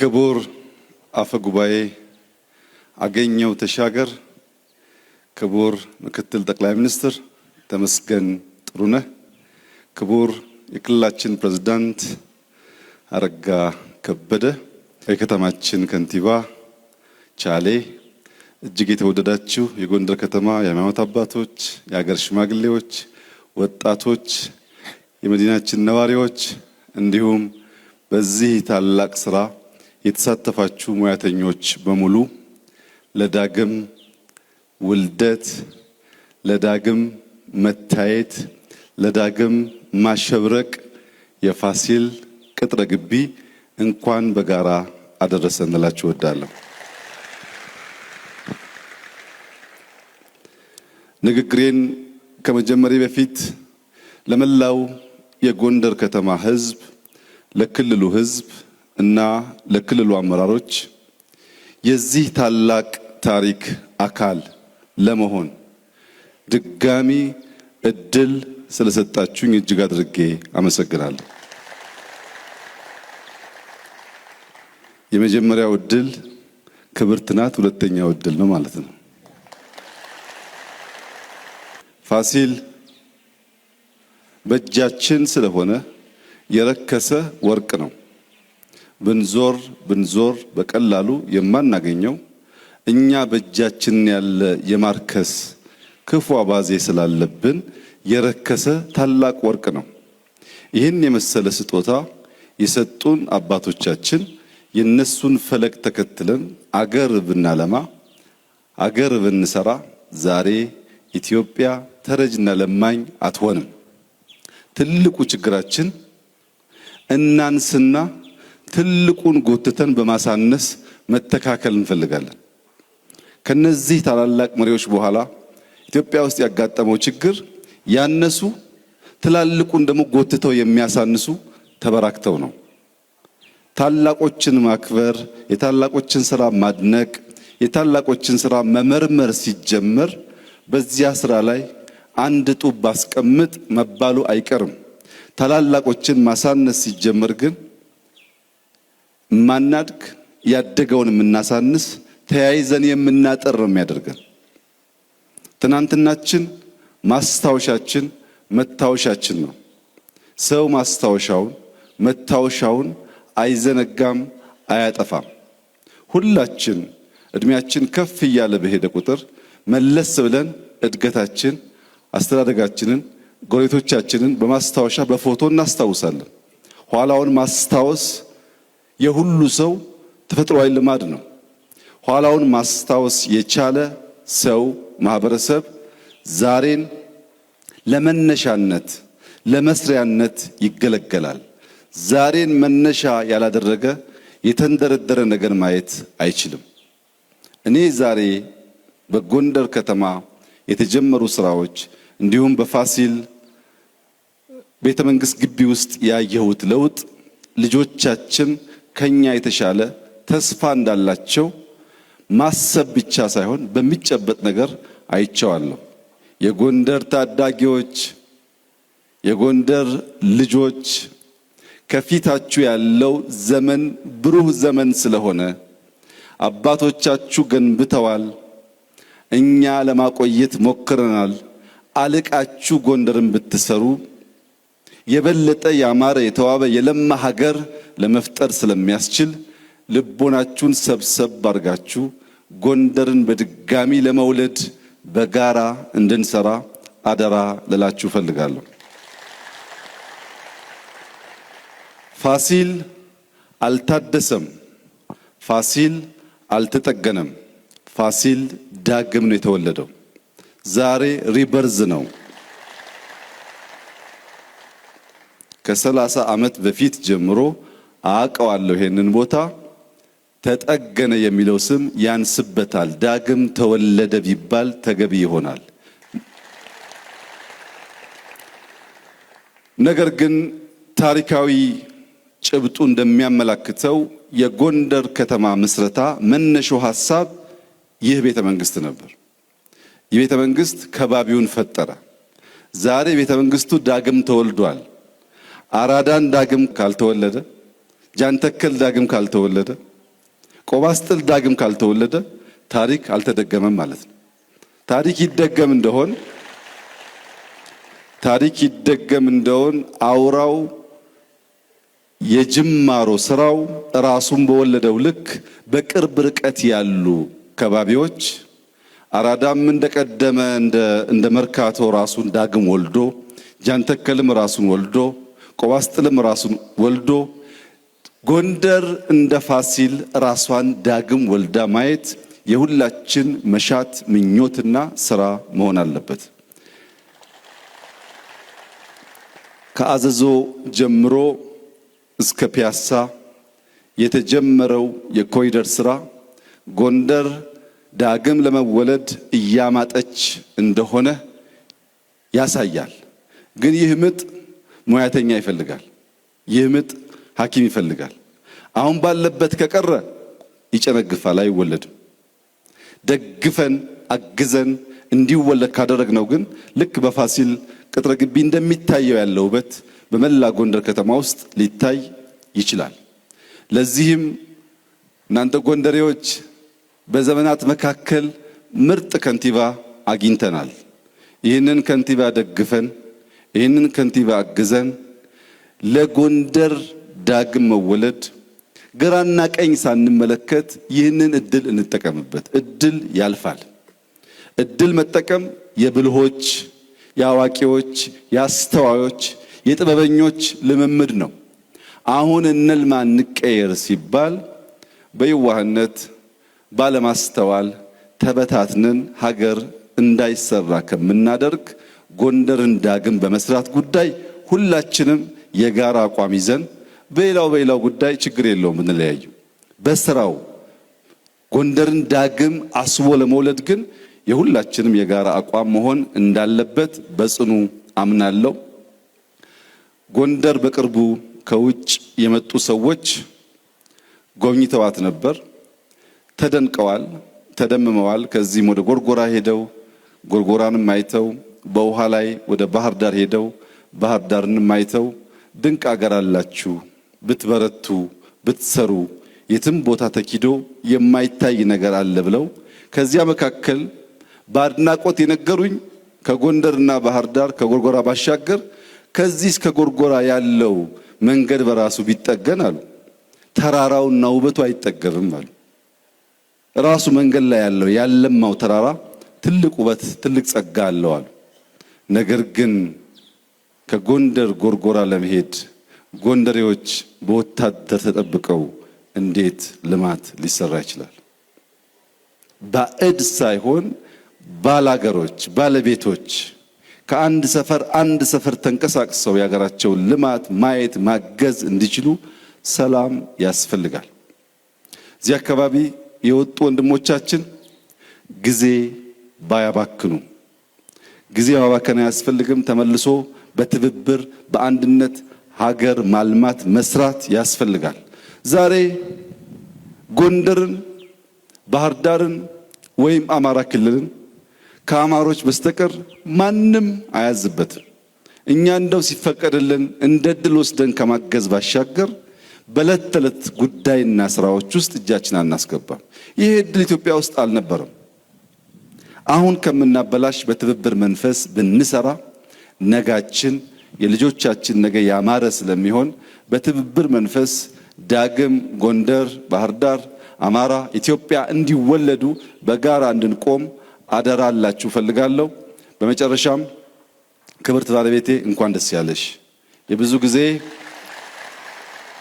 ክቡር አፈ ጉባኤ አገኘው ተሻገር፣ ክቡር ምክትል ጠቅላይ ሚኒስትር ተመስገን ጥሩነህ፣ ክቡር የክልላችን ፕሬዝዳንት አረጋ ከበደ፣ የከተማችን ከንቲባ ቻሌ፣ እጅግ የተወደዳችሁ የጎንደር ከተማ የሃይማኖት አባቶች፣ የሀገር ሽማግሌዎች፣ ወጣቶች፣ የመዲናችን ነዋሪዎች እንዲሁም በዚህ ታላቅ ስራ የተሳተፋችሁ ሙያተኞች በሙሉ ለዳግም ውልደት፣ ለዳግም መታየት፣ ለዳግም ማሸብረቅ የፋሲል ቅጥረ ግቢ እንኳን በጋራ አደረሰን እላችሁ እወዳለሁ። ንግግሬን ከመጀመሪያ በፊት ለመላው የጎንደር ከተማ ሕዝብ፣ ለክልሉ ሕዝብ እና ለክልሉ አመራሮች የዚህ ታላቅ ታሪክ አካል ለመሆን ድጋሚ እድል ስለሰጣችሁኝ እጅግ አድርጌ አመሰግናለሁ። የመጀመሪያው እድል ክብርት ናት፣ ሁለተኛው እድል ነው ማለት ነው። ፋሲል በእጃችን ስለሆነ የረከሰ ወርቅ ነው። ብንዞር በቀላሉ የማናገኘው እኛ በእጃችን ያለ የማርከስ ክፉ አባዜ ስላለብን የረከሰ ታላቅ ወርቅ ነው። ይህን የመሰለ ስጦታ የሰጡን አባቶቻችን የነሱን ፈለግ ተከትለን አገር ብናለማ፣ አገር ብንሰራ ዛሬ ኢትዮጵያ ተረጅና ለማኝ አትሆንም። ትልቁ ችግራችን እናንስና ትልቁን ጎትተን በማሳነስ መተካከል እንፈልጋለን። ከነዚህ ታላላቅ መሪዎች በኋላ ኢትዮጵያ ውስጥ ያጋጠመው ችግር ያነሱ ትላልቁን ደግሞ ጎትተው የሚያሳንሱ ተበራክተው ነው። ታላቆችን ማክበር፣ የታላቆችን ስራ ማድነቅ፣ የታላቆችን ስራ መመርመር ሲጀመር በዚያ ስራ ላይ አንድ ጡብ ባስቀምጥ መባሉ አይቀርም። ታላላቆችን ማሳነስ ሲጀመር ግን ማናድግ፣ ያደገውን የምናሳንስ፣ ተያይዘን የምናጠር ነው የሚያደርገን። ትናንትናችን ማስታወሻችን መታወሻችን ነው። ሰው ማስታወሻውን መታወሻውን አይዘነጋም፣ አያጠፋም። ሁላችን እድሜያችን ከፍ እያለ በሄደ ቁጥር መለስ ብለን እድገታችን፣ አስተዳደጋችንን፣ ጎረቤቶቻችንን በማስታወሻ በፎቶ እናስታውሳለን። ኋላውን ማስታወስ የሁሉ ሰው ተፈጥሯዊ ልማድ ነው። ኋላውን ማስታወስ የቻለ ሰው ማህበረሰብ ዛሬን ለመነሻነት ለመስሪያነት ይገለገላል። ዛሬን መነሻ ያላደረገ የተንደረደረ ነገር ማየት አይችልም። እኔ ዛሬ በጎንደር ከተማ የተጀመሩ ስራዎች እንዲሁም በፋሲል ቤተ መንግስት ግቢ ውስጥ ያየሁት ለውጥ ልጆቻችን ከኛ የተሻለ ተስፋ እንዳላቸው ማሰብ ብቻ ሳይሆን በሚጨበጥ ነገር አይቼዋለሁ። የጎንደር ታዳጊዎች፣ የጎንደር ልጆች ከፊታችሁ ያለው ዘመን ብሩህ ዘመን ስለሆነ አባቶቻችሁ ገንብተዋል፣ እኛ ለማቆየት ሞክረናል። አልቃችሁ ጎንደርን ብትሰሩ የበለጠ ያማረ የተዋበ የለማ ሀገር ለመፍጠር ስለሚያስችል ልቦናችሁን ሰብሰብ አድርጋችሁ ጎንደርን በድጋሚ ለመውለድ በጋራ እንድንሰራ አደራ ልላችሁ ፈልጋለሁ። ፋሲል አልታደሰም፣ ፋሲል አልተጠገነም። ፋሲል ዳግም ነው የተወለደው። ዛሬ ሪበርዝ ነው። ከ30 ዓመት በፊት ጀምሮ አውቀዋለሁ ይሄንን ቦታ። ተጠገነ የሚለው ስም ያንስበታል። ዳግም ተወለደ ቢባል ተገቢ ይሆናል። ነገር ግን ታሪካዊ ጭብጡ እንደሚያመላክተው የጎንደር ከተማ ምስረታ መነሻው ሐሳብ ይህ ቤተ መንግስት ነበር። ይህ ቤተ መንግስት ከባቢውን ፈጠረ። ዛሬ ቤተ መንግስቱ ዳግም ተወልዷል። አራዳን ዳግም ካልተወለደ፣ ጃንተከል ዳግም ካልተወለደ፣ ቆባስጥል ዳግም ካልተወለደ ታሪክ አልተደገመም ማለት ነው። ታሪክ ይደገም እንደሆን አውራው የጅማሮ ስራው ራሱን በወለደው ልክ በቅርብ ርቀት ያሉ ከባቢዎች አራዳም እንደቀደመ እንደ መርካቶ ራሱን ዳግም ወልዶ ጃንተከልም ራሱን ወልዶ ቆባስጥልም ራሱን ወልዶ ጎንደር እንደ ፋሲል ራሷን ዳግም ወልዳ ማየት የሁላችን መሻት ምኞትና ስራ መሆን አለበት። ከአዘዞ ጀምሮ እስከ ፒያሳ የተጀመረው የኮሪደር ስራ ጎንደር ዳግም ለመወለድ እያማጠች እንደሆነ ያሳያል። ግን ይህ ምጥ ሙያተኛ ይፈልጋል። ይህ ምጥ ሐኪም ይፈልጋል። አሁን ባለበት ከቀረ ይጨነግፋል፣ አይወለድም። ደግፈን አግዘን እንዲወለድ ካደረግነው ግን ልክ በፋሲል ቅጥረ ግቢ እንደሚታየው ያለው ውበት በመላ ጎንደር ከተማ ውስጥ ሊታይ ይችላል። ለዚህም እናንተ ጎንደሬዎች በዘመናት መካከል ምርጥ ከንቲባ አግኝተናል። ይህንን ከንቲባ ደግፈን ይህንን ከንቲባ አግዘን ለጎንደር ዳግም መወለድ ግራና ቀኝ ሳንመለከት ይህንን እድል እንጠቀምበት። እድል ያልፋል። እድል መጠቀም የብልሆች፣ የአዋቂዎች፣ የአስተዋዮች፣ የጥበበኞች ልምምድ ነው። አሁን እንልማ እንቀየር ሲባል በየዋህነት ባለማስተዋል ተበታትነን ሀገር እንዳይሰራ ከምናደርግ ጎንደርን ዳግም በመስራት ጉዳይ ሁላችንም የጋራ አቋም ይዘን በሌላው ጉዳይ ችግር የለውም ብንለያዩ፣ በስራው ጎንደርን ዳግም አስቦ ለመውለድ ግን የሁላችንም የጋራ አቋም መሆን እንዳለበት በጽኑ አምናለሁ። ጎንደር በቅርቡ ከውጭ የመጡ ሰዎች ጎብኝተዋት ነበር። ተደንቀዋል፣ ተደምመዋል። ከዚህም ወደ ጎርጎራ ሄደው ጎርጎራንም አይተው በውሃ ላይ ወደ ባህር ዳር ሄደው ባህር ዳርንም አይተው ድንቅ አገር አላችሁ፣ ብትበረቱ ብትሰሩ የትም ቦታ ተኪዶ የማይታይ ነገር አለ ብለው ከዚያ መካከል በአድናቆት የነገሩኝ ከጎንደርና ባህር ዳር ከጎርጎራ ባሻገር ከዚህ እስከ ጎርጎራ ያለው መንገድ በራሱ ቢጠገን አሉ ተራራውና ውበቱ አይጠገብም አሉ። ራሱ መንገድ ላይ ያለው ያለማው ተራራ ትልቅ ውበት ትልቅ ጸጋ አለው አሉ። ነገር ግን ከጎንደር ጎርጎራ ለመሄድ ጎንደሬዎች በወታደር ተጠብቀው እንዴት ልማት ሊሰራ ይችላል? ባዕድ ሳይሆን ባላገሮች ባለቤቶች ከአንድ ሰፈር ተንቀሳቅሰው የሀገራቸውን ልማት ማየት ማገዝ እንዲችሉ ሰላም ያስፈልጋል። እዚህ አካባቢ የወጡ ወንድሞቻችን ጊዜ ባያባክኑ፣ ጊዜ ማባከን አያስፈልግም። ተመልሶ በትብብር በአንድነት ሀገር ማልማት መስራት ያስፈልጋል። ዛሬ ጎንደርን፣ ባህር ዳርን ወይም አማራ ክልልን ከአማሮች በስተቀር ማንም አያዝበትም። እኛ እንደው ሲፈቀድልን እንደ ድል ወስደን ከማገዝ ባሻገር በዕለት ተዕለት ጉዳይና ስራዎች ውስጥ እጃችን አናስገባም። ይህ እድል ኢትዮጵያ ውስጥ አልነበረም። አሁን ከምናበላሽ በትብብር መንፈስ ብንሰራ ነጋችን የልጆቻችን ነገ ያማረ ስለሚሆን በትብብር መንፈስ ዳግም ጎንደር፣ ባህር ዳር፣ አማራ፣ ኢትዮጵያ እንዲወለዱ በጋራ እንድንቆም አደራ አላችሁ ፈልጋለሁ። በመጨረሻም ክብርት ባለቤቴ እንኳን ደስ ያለሽ። የብዙ ጊዜ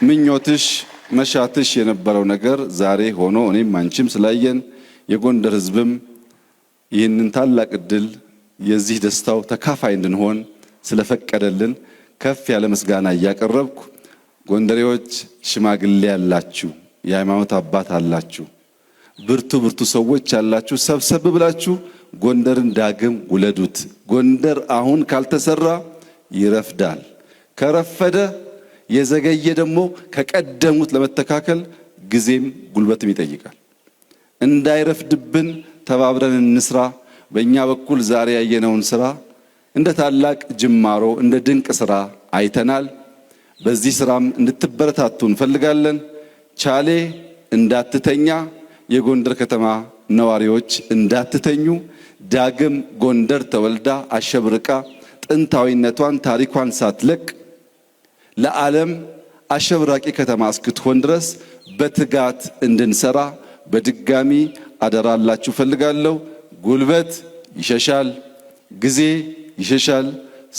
ምኞትሽ መሻትሽ የነበረው ነገር ዛሬ ሆኖ እኔም አንቺም ስላየን የጎንደር ሕዝብም ይህንን ታላቅ እድል የዚህ ደስታው ተካፋይ እንድንሆን ስለፈቀደልን ከፍ ያለ ምስጋና እያቀረብኩ ጎንደሬዎች ሽማግሌ ያላችሁ፣ የሃይማኖት አባት አላችሁ፣ ብርቱ ሰዎች ያላችሁ ሰብሰብ ብላችሁ ጎንደርን ዳግም ውለዱት። ጎንደር አሁን ካልተሰራ ይረፍዳል። ከረፈደ የዘገየ ደግሞ ከቀደሙት ለመተካከል ጊዜም ጉልበትም ይጠይቃል። እንዳይረፍድብን ተባብረን እንስራ። በእኛ በኩል ዛሬ ያየነውን ስራ እንደ ታላቅ ጅማሮ እንደ ድንቅ ስራ አይተናል። በዚህ ስራም እንድትበረታቱ እንፈልጋለን። ቻሌ እንዳትተኛ፣ የጎንደር ከተማ ነዋሪዎች እንዳትተኙ፣ ዳግም ጎንደር ተወልዳ አሸብርቃ ጥንታዊነቷን ታሪኳን ሳትለቅ ለዓለም አሸብራቂ ከተማ እስክትሆን ድረስ በትጋት እንድንሰራ በድጋሚ አደራላችሁ ፈልጋለሁ። ጉልበት ይሸሻል፣ ጊዜ ይሸሻል፣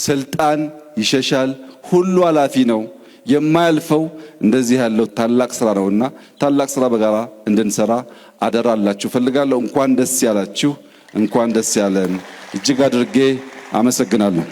ስልጣን ይሸሻል። ሁሉ ኃላፊ ነው። የማያልፈው እንደዚህ ያለው ታላቅ ስራ ነውና ታላቅ ስራ በጋራ እንድንሰራ አደራላችሁ ፈልጋለሁ። እንኳን ደስ ያላችሁ፣ እንኳን ደስ ያለን። እጅግ አድርጌ አመሰግናለሁ።